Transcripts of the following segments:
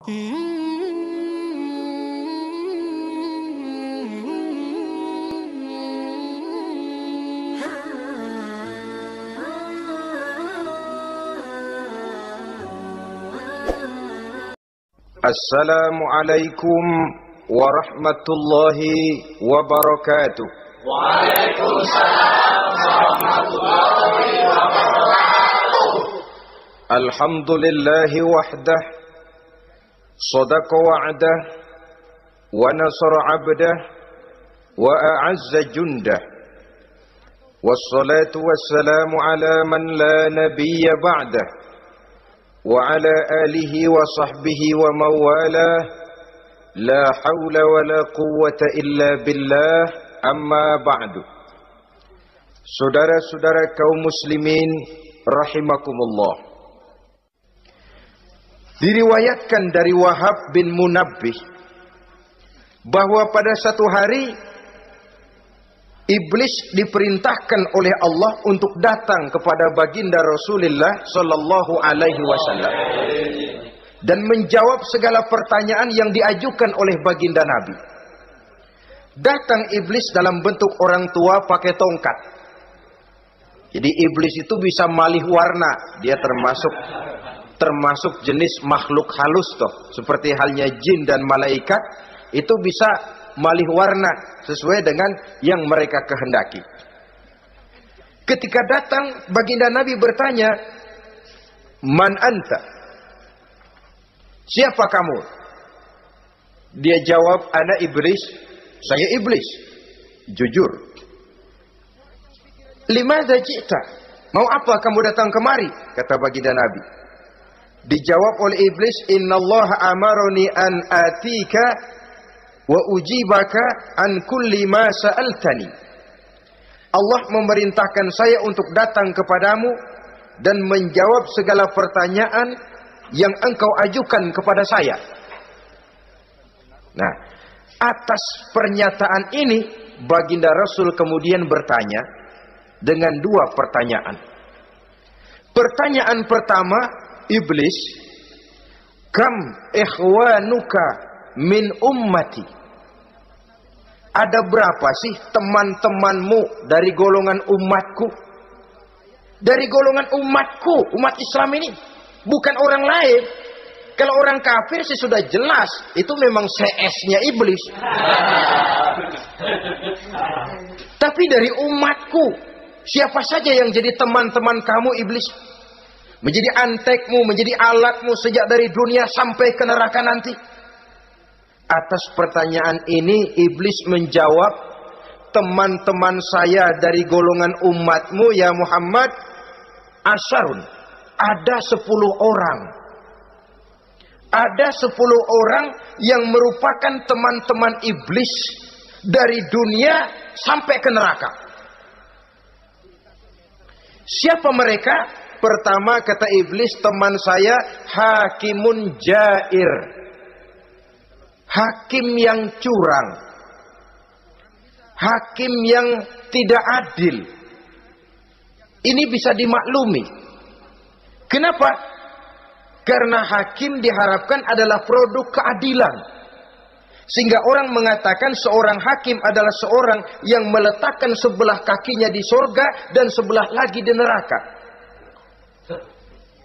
Assalamualaikum warahmatullahi wabarakatuh. Waalaikumsalam warahmatullahi wabarakatuh. Alhamdulillahi wahdah, sadaqa wa'dah, wa nasara abdah, wa a'azza jundah. Wassalatu wassalamu ala man la nabiyya ba'dah, wa ala alihi wa sahbihi wa mawalah. La hawla wa la quwwata illa billah, amma ba'du. Saudara-saudara kaum muslimin rahimakumullah, diriwayatkan dari Wahab bin Munabbih bahwa pada satu hari iblis diperintahkan oleh Allah untuk datang kepada baginda Rasulullah sallallahu alaihi wasallam dan menjawab segala pertanyaan yang diajukan oleh baginda Nabi. Datang iblis dalam bentuk orang tua pakai tongkat. Jadi iblis itu bisa malih warna, dia termasuk jenis makhluk halus toh, seperti halnya jin dan malaikat itu bisa malih warna sesuai dengan yang mereka kehendaki. Ketika datang, baginda Nabi bertanya, "Man anta?" Siapa kamu? Dia jawab, "Ana iblis." Saya iblis. Jujur. "Limadza ji'ta?" Mau apa kamu datang kemari? Kata baginda Nabi. Dijawab oleh iblis, "Innallaha amaroni an atika wa ujibaka an kulli ma sa'altani." Allah memerintahkan saya untuk datang kepadamu dan menjawab segala pertanyaan yang engkau ajukan kepada saya. Nah, atas pernyataan ini baginda Rasul kemudian bertanya dengan dua pertanyaan. Pertanyaan pertama, iblis, "Kam ikhwanuka min ummati?" Ada berapa sih teman-temanmu dari golongan umatku? Dari golongan umatku, umat Islam ini, bukan orang lain. Kalau orang kafir sih sudah jelas, itu memang CS-nya iblis. Tapi dari umatku, siapa saja yang jadi teman-teman kamu iblis? Menjadi antekmu, menjadi alatmu sejak dari dunia sampai ke neraka nanti. Atas pertanyaan ini iblis menjawab, "Teman-teman saya dari golongan umatmu ya Muhammad, asyarun, ada 10 orang. Ada 10 orang yang merupakan teman-teman iblis dari dunia sampai ke neraka." Siapa mereka? Pertama kata iblis, "Teman saya hakimun jair." Hakim yang curang. Hakim yang tidak adil. Ini bisa dimaklumi. Kenapa? Karena hakim diharapkan adalah produk keadilan. Sehingga orang mengatakan seorang hakim adalah seorang yang meletakkan sebelah kakinya di surga dan sebelah lagi di neraka.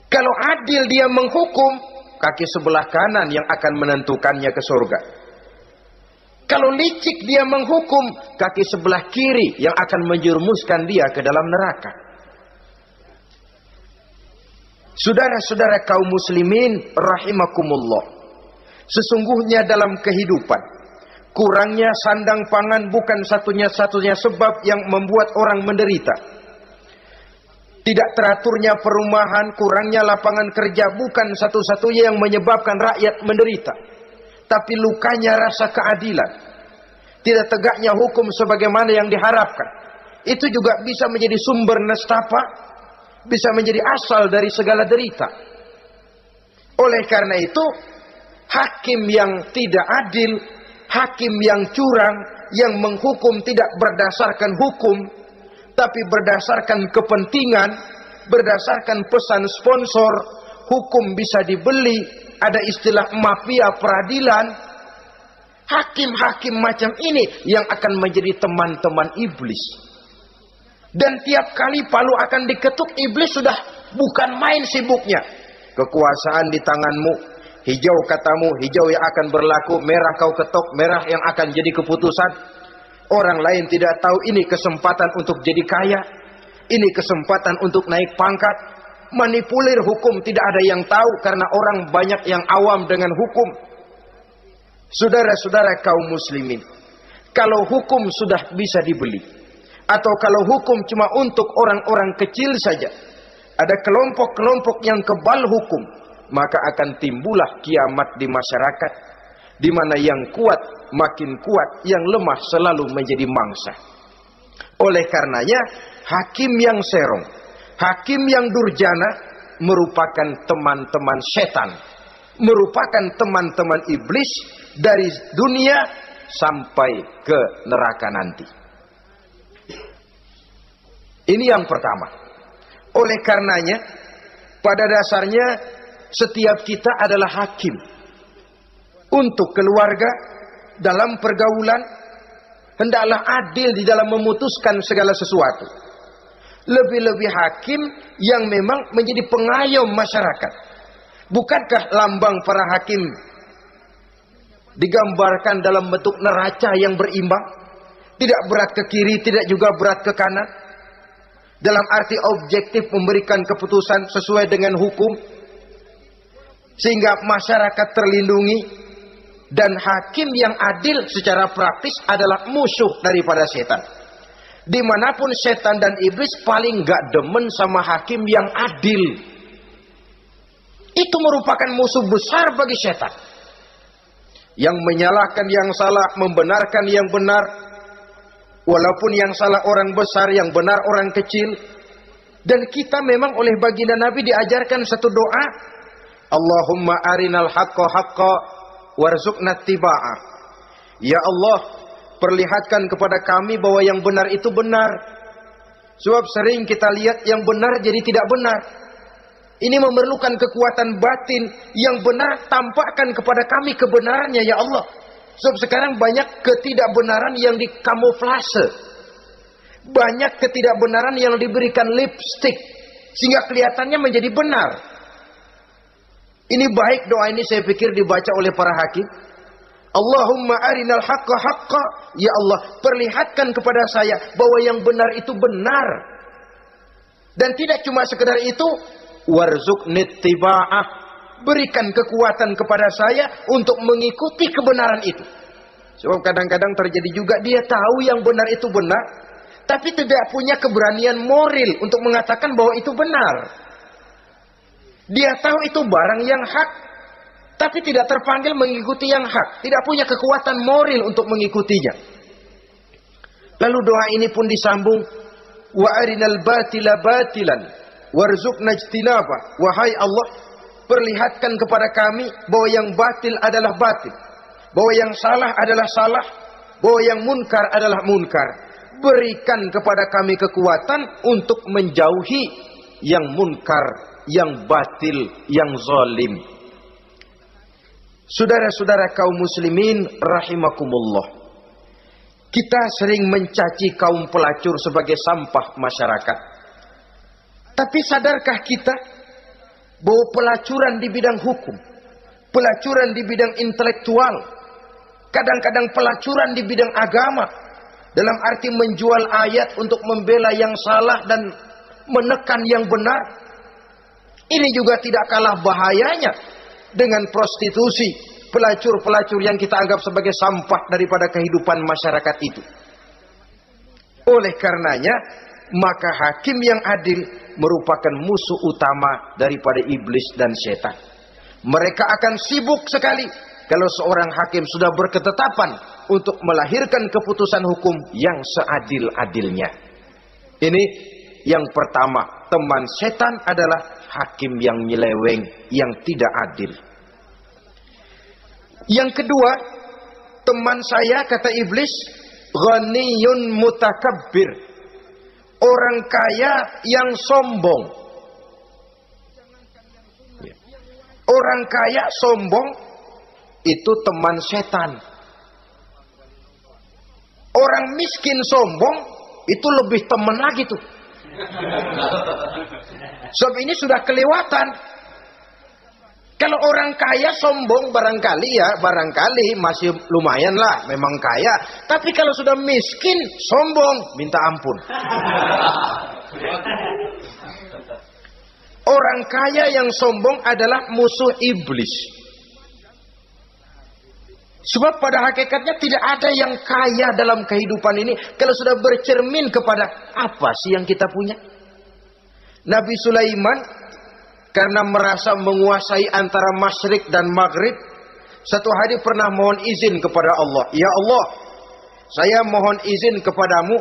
Kalau adil dia menghukum, kaki sebelah kanan yang akan menentukannya ke surga. Kalau licik dia menghukum, kaki sebelah kiri yang akan menjerumuskan dia ke dalam neraka. Saudara-saudara kaum muslimin rahimakumullah, sesungguhnya dalam kehidupan kurangnya sandang pangan bukan satunya-satunya sebab yang membuat orang menderita. Tidak teraturnya perumahan, kurangnya lapangan kerja bukan satu-satunya yang menyebabkan rakyat menderita. Tapi lukanya rasa keadilan. Tidak tegaknya hukum sebagaimana yang diharapkan. Itu juga bisa menjadi sumber nestapa, bisa menjadi asal dari segala derita. Oleh karena itu, hakim yang tidak adil, hakim yang curang, yang menghukum tidak berdasarkan hukum, tapi berdasarkan kepentingan, berdasarkan pesan sponsor, hukum bisa dibeli, ada istilah mafia peradilan. Hakim-hakim macam ini yang akan menjadi teman-teman iblis. Dan tiap kali palu akan diketuk, iblis sudah bukan main sibuknya. Kekuasaan di tanganmu, hijau katamu, hijau yang akan berlaku, merah kau ketok, merah yang akan jadi keputusan. Orang lain tidak tahu ini kesempatan untuk jadi kaya, ini kesempatan untuk naik pangkat. Manipulir hukum tidak ada yang tahu karena orang banyak yang awam dengan hukum. Saudara-saudara kaum muslimin, kalau hukum sudah bisa dibeli, atau kalau hukum cuma untuk orang-orang kecil saja, ada kelompok-kelompok yang kebal hukum, maka akan timbullah kiamat di masyarakat, di mana yang kuat makin kuat, yang lemah selalu menjadi mangsa. Oleh karenanya, hakim yang serong, hakim yang durjana merupakan teman-teman setan, merupakan teman-teman iblis dari dunia sampai ke neraka nanti. Ini yang pertama. Oleh karenanya, pada dasarnya setiap kita adalah hakim untuk keluarga, dalam pergaulan. Hendaklah adil di dalam memutuskan segala sesuatu. Lebih-lebih hakim yang memang menjadi pengayom masyarakat. Bukankah lambang para hakim digambarkan dalam bentuk neraca yang berimbang, tidak berat ke kiri, tidak juga berat ke kanan, dalam arti objektif memberikan keputusan sesuai dengan hukum, sehingga masyarakat terlindungi. Dan hakim yang adil secara praktis adalah musuh daripada setan. Dimanapun setan dan iblis paling gak demen sama hakim yang adil. Itu merupakan musuh besar bagi setan, yang menyalahkan yang salah, membenarkan yang benar. Walaupun yang salah orang besar, yang benar orang kecil. Dan kita memang oleh baginda Nabi diajarkan satu doa, Allahumma arinal haqqa haqqa warzuqna tiba'ah. Ya Allah, perlihatkan kepada kami bahwa yang benar itu benar. Sebab sering kita lihat yang benar jadi tidak benar. Ini memerlukan kekuatan batin. Yang benar tampakkan kepada kami kebenarannya ya Allah. Sebab sekarang banyak ketidakbenaran yang dikamuflase. Banyak ketidakbenaran yang diberikan lipstick, sehingga kelihatannya menjadi benar. Ini baik doa ini saya pikir dibaca oleh para hakim. Allahumma arinal haqqa haqqa. Ya Allah, perlihatkan kepada saya bahwa yang benar itu benar. Dan tidak cuma sekedar itu, warzuqnit tiba'ah. Berikan kekuatan kepada saya untuk mengikuti kebenaran itu. Sebab kadang-kadang terjadi juga dia tahu yang benar itu benar, tapi tidak punya keberanian moral untuk mengatakan bahwa itu benar. Dia tahu itu barang yang hak, tapi tidak terpanggil mengikuti yang hak. Tidak punya kekuatan moral untuk mengikutinya. Lalu doa ini pun disambung, wa arinal batila batilan warzuqna ijtinaba. Wahai Allah, perlihatkan kepada kami bahwa yang batil adalah batil, bahwa yang salah adalah salah, bahwa yang munkar adalah munkar. Berikan kepada kami kekuatan untuk menjauhi yang munkar, yang batil, yang zalim. Saudara-saudara kaum muslimin rahimakumullah, kita sering mencaci kaum pelacur sebagai sampah masyarakat. Tapi sadarkah kita bahwa pelacuran di bidang hukum, pelacuran di bidang intelektual, kadang-kadang pelacuran di bidang agama, dalam arti menjual ayat untuk membela yang salah dan menekan yang benar, ini juga tidak kalah bahayanya dengan prostitusi, pelacur-pelacur yang kita anggap sebagai sampah daripada kehidupan masyarakat itu. Oleh karenanya, maka hakim yang adil merupakan musuh utama daripada iblis dan setan. Mereka akan sibuk sekali kalau seorang hakim sudah berketetapan untuk melahirkan keputusan hukum yang seadil-adilnya. Ini yang pertama, teman setan adalah hakim yang nyeleweng, yang tidak adil. Yang kedua, teman saya, kata iblis, ghaniyun mutakabbir, orang kaya yang sombong. Orang kaya sombong itu teman setan. Orang miskin sombong itu lebih teman lagi tuh. Sebab ini sudah kelewatan. Kalau orang kaya sombong barangkali masih lumayan lah, memang kaya. Tapi kalau sudah miskin sombong, minta ampun. Orang kaya yang sombong adalah musuh iblis. Sebab pada hakikatnya tidak ada yang kaya dalam kehidupan ini kalau sudah bercermin kepada apa sih yang kita punya. Nabi Sulaiman karena merasa menguasai antara masyrik dan maghrib, satu hari pernah mohon izin kepada Allah. Ya Allah, saya mohon izin kepadamu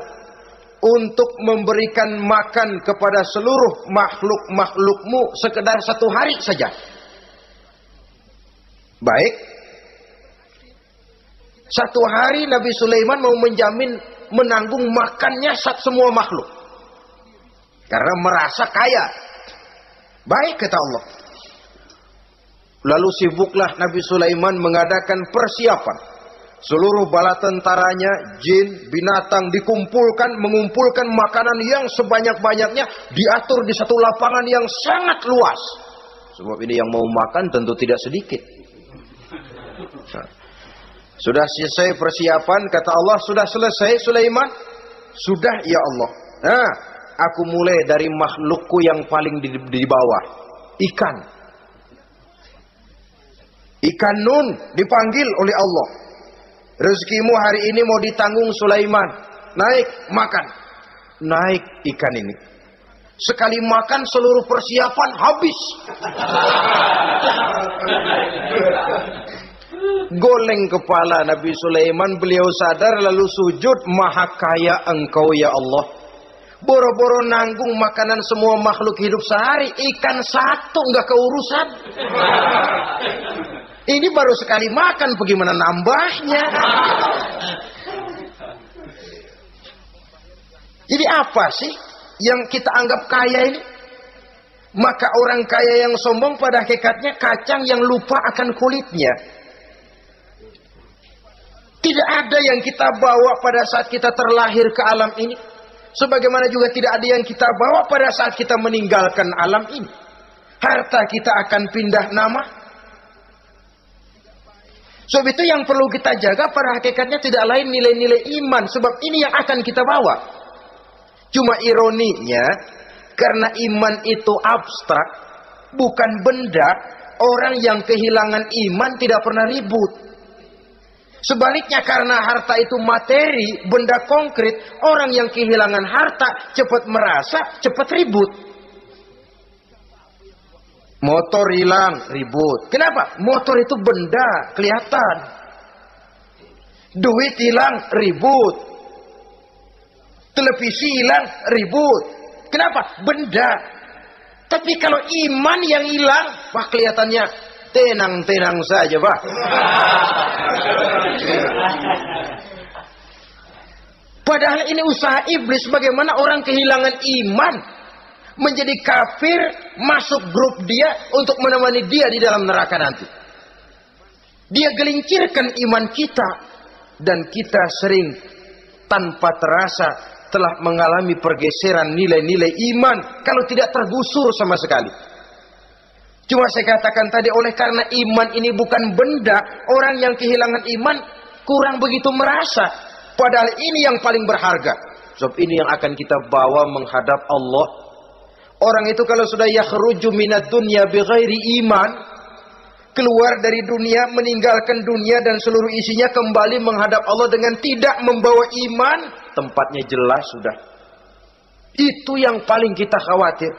untuk memberikan makan kepada seluruh makhluk-makhlukmu sekedar satu hari saja. Baik. Satu hari Nabi Sulaiman mau menjamin menanggung makannya semua makhluk. Karena merasa kaya. Baik, kata Allah. Lalu sibuklah Nabi Sulaiman mengadakan persiapan. Seluruh bala tentaranya, jin, binatang mengumpulkan makanan yang sebanyak-banyaknya, diatur di satu lapangan yang sangat luas. Sebab ini yang mau makan tentu tidak sedikit. Sudah selesai persiapan, kata Allah, sudah selesai Sulaiman? Sudah ya Allah. Nah, aku mulai dari makhlukku yang paling di bawah. Ikan. Ikan Nun dipanggil oleh Allah. Rezekimu hari ini mau ditanggung Sulaiman. Naik, makan. Naik ikan ini. Sekali makan seluruh persiapan habis. Goleng kepala Nabi Sulaiman, beliau sadar lalu sujud, maha kaya engkau ya Allah. Boro-boro nanggung makanan semua makhluk hidup sehari, ikan satu nggak keurusan. Ini baru sekali makan, bagaimana nambahnya? Jadi apa sih yang kita anggap kaya ini? Maka orang kaya yang sombong pada hakikatnya kacang yang lupa akan kulitnya. Tidak ada yang kita bawa pada saat kita terlahir ke alam ini. Sebagaimana juga tidak ada yang kita bawa pada saat kita meninggalkan alam ini. Harta kita akan pindah nama. Sebab itu yang perlu kita jaga pada hakikatnya tidak lain nilai-nilai iman. Sebab ini yang akan kita bawa. Cuma ironinya, karena iman itu abstrak, bukan benda, orang yang kehilangan iman tidak pernah ribut. Sebaliknya karena harta itu materi, benda konkret, orang yang kehilangan harta cepat merasa, cepat ribut. Motor hilang, ribut. Kenapa? Motor itu benda, kelihatan. Duit hilang, ribut. Televisi hilang, ribut. Kenapa? Benda. Tapi kalau iman yang hilang, wah kelihatannya tenang-tenang saja, Pak. Padahal ini usaha iblis, bagaimana orang kehilangan iman, menjadi kafir, masuk grup dia untuk menemani dia di dalam neraka nanti. Dia gelincirkan iman kita, dan kita sering tanpa terasa telah mengalami pergeseran nilai-nilai iman kalau tidak tergusur sama sekali. Cuma saya katakan tadi, oleh karena iman ini bukan benda, orang yang kehilangan iman kurang begitu merasa. Padahal ini yang paling berharga. Sebab ini yang akan kita bawa menghadap Allah. Orang itu kalau sudah yakhruju minad dunya bighairi iman, keluar dari dunia, meninggalkan dunia dan seluruh isinya, kembali menghadap Allah dengan tidak membawa iman, tempatnya jelas sudah. Itu yang paling kita khawatir.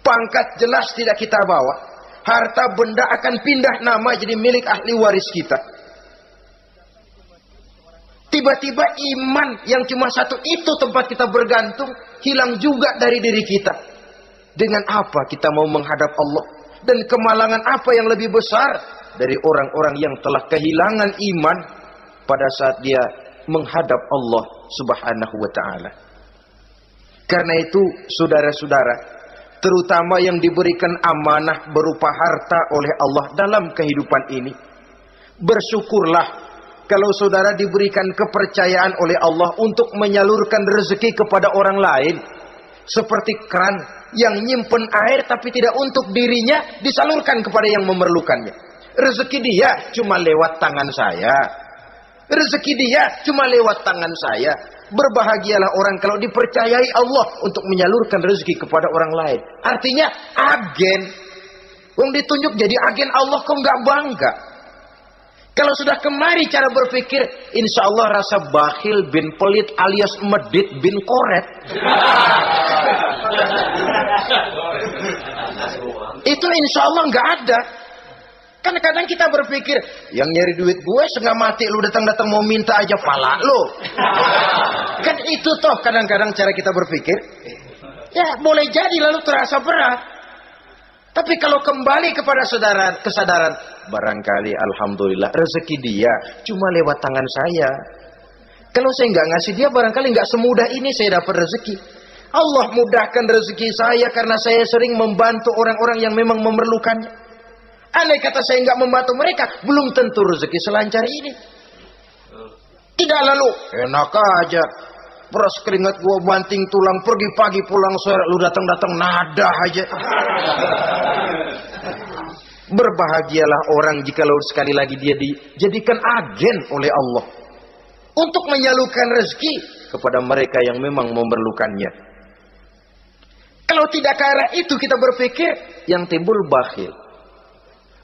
Pangkat jelas tidak kita bawa. Harta benda akan pindah nama jadi milik ahli waris kita. Tiba-tiba iman yang cuma satu itu tempat kita bergantung, hilang juga dari diri kita. Dengan apa kita mau menghadap Allah? Dan kemalangan apa yang lebih besar dari orang-orang yang telah kehilangan iman pada saat dia menghadap Allah Subhanahu wa ta'ala. Karena itu saudara-saudara, terutama yang diberikan amanah berupa harta oleh Allah dalam kehidupan ini. Bersyukurlah kalau saudara diberikan kepercayaan oleh Allah untuk menyalurkan rezeki kepada orang lain. Seperti keran yang nyimpen air tapi tidak untuk dirinya, disalurkan kepada yang memerlukannya. Rezeki dia cuma lewat tangan saya. Rezeki dia cuma lewat tangan saya. Berbahagialah orang kalau dipercayai Allah untuk menyalurkan rezeki kepada orang lain. Artinya agen. Wong ditunjuk jadi agen Allah, kok nggak bangga? Kalau sudah kemari cara berpikir, insya Allah rasa bakhil bin pelit alias medit bin koret. Itu insya Allah nggak ada. Kan kadang kita berpikir, yang nyari duit gue setengah mati, lu datang-datang mau minta aja pala lu. Kan itu toh kadang-kadang cara kita berpikir. Ya boleh jadi lalu terasa berat. Tapi kalau kembali kepada kesadaran, barangkali alhamdulillah rezeki dia cuma lewat tangan saya. Kalau saya nggak ngasih dia, barangkali nggak semudah ini saya dapat rezeki. Allah mudahkan rezeki saya karena saya sering membantu orang-orang yang memang memerlukannya. Andai kata saya nggak membantu mereka, belum tentu rezeki selancar ini. Tidak lalu enak aja, peras keringat gua banting tulang, pergi pagi pulang sore, lu datang-datang nada aja. Berbahagialah orang jikalau sekali lagi dia dijadikan agen oleh Allah untuk menyalurkan rezeki kepada mereka yang memang memerlukannya. Kalau tidak ke arah itu kita berpikir, yang timbul bakhil.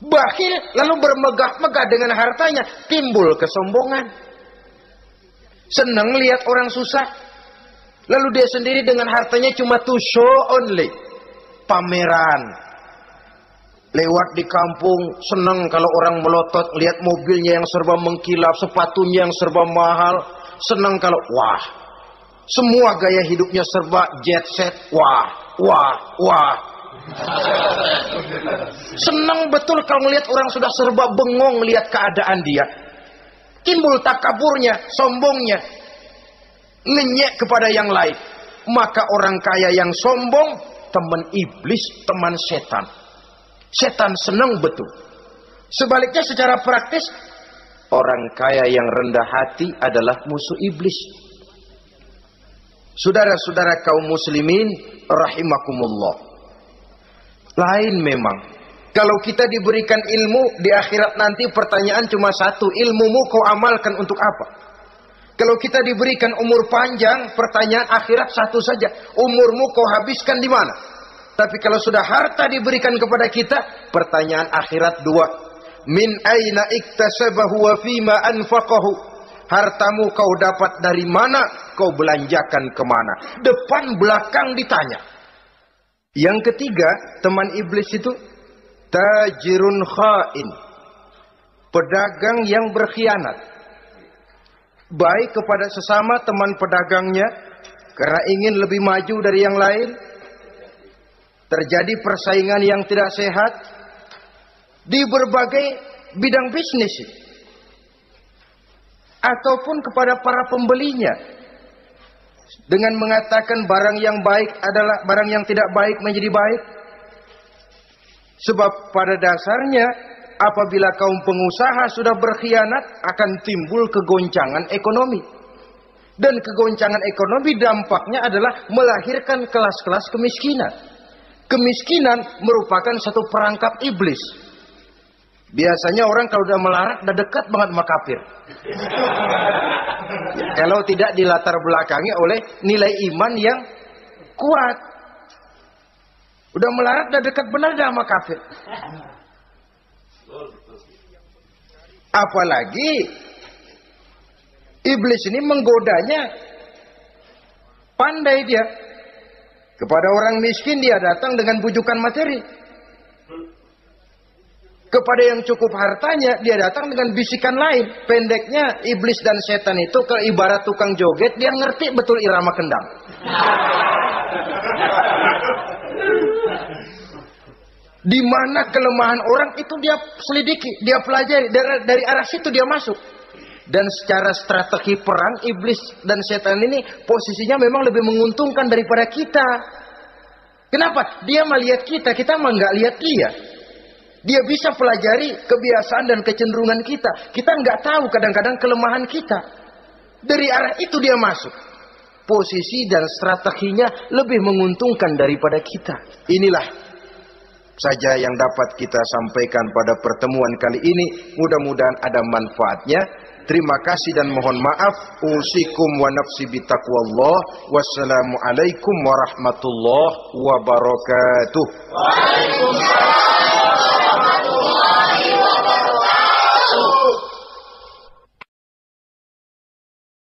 Bakhil lalu bermegah-megah dengan hartanya, timbul kesombongan. Senang lihat orang susah, lalu dia sendiri dengan hartanya cuma to show only, pameran. Lewat di kampung senang kalau orang melotot, lihat mobilnya yang serba mengkilap, sepatunya yang serba mahal. Senang kalau wah, semua gaya hidupnya serba jet set, wah. Senang betul kalau melihat orang sudah serba bengong lihat keadaan dia. Timbul takaburnya, sombongnya, ngenyek kepada yang lain. Maka orang kaya yang sombong teman iblis, teman setan. Setan senang betul. Sebaliknya secara praktis, orang kaya yang rendah hati adalah musuh iblis. Saudara-saudara kaum muslimin rahimakumullah. Lain memang. Kalau kita diberikan ilmu di akhirat nanti, pertanyaan cuma satu, ilmumu kau amalkan untuk apa? Kalau kita diberikan umur panjang, pertanyaan akhirat satu saja, umurmu kau habiskan di mana? Tapi kalau sudah harta diberikan kepada kita, pertanyaan akhirat dua, min aina iktasabahu wa fima anfaqahu. Hartamu kau dapat dari mana, kau belanjakan kemana? Depan belakang ditanya. Yang ketiga, teman iblis itu tajirun khain, pedagang yang berkhianat, baik kepada sesama teman pedagangnya karena ingin lebih maju dari yang lain. Terjadi persaingan yang tidak sehat di berbagai bidang bisnis, ataupun kepada para pembelinya dengan mengatakan barang yang baik adalah barang yang tidak baik menjadi baik. Sebab pada dasarnya apabila kaum pengusaha sudah berkhianat, akan timbul kegoncangan ekonomi. Dan kegoncangan ekonomi dampaknya adalah melahirkan kelas-kelas kemiskinan. Kemiskinan merupakan satu perangkap iblis. Biasanya orang kalau udah melarat, udah dekat banget sama kafir. Ya, kalau tidak dilatar belakangi oleh nilai iman yang kuat. Udah melarat, udah dekat benar dah sama kafir. Apalagi iblis ini menggodanya pandai dia. Kepada orang miskin dia datang dengan bujukan materi. Kepada yang cukup hartanya dia datang dengan bisikan lain. Pendeknya iblis dan setan itu ke ibarat tukang joget, dia ngerti betul irama kendang. Di mana kelemahan orang itu dia selidiki, dia pelajari, dari arah situ dia masuk. Dan secara strategi perang, iblis dan setan ini posisinya memang lebih menguntungkan daripada kita. Kenapa? Dia melihat kita, kita mah nggak lihat dia. Dia bisa pelajari kebiasaan dan kecenderungan kita. Kita nggak tahu kadang-kadang kelemahan kita. Dari arah itu dia masuk. Posisi dan strateginya lebih menguntungkan daripada kita. Inilah saja yang dapat kita sampaikan pada pertemuan kali ini. Mudah-mudahan ada manfaatnya. Terima kasih dan mohon maaf. Usikum wa nafsi bitaqwallah. Wassalamualaikum warahmatullahi wabarakatuh. Waalaikumsalam.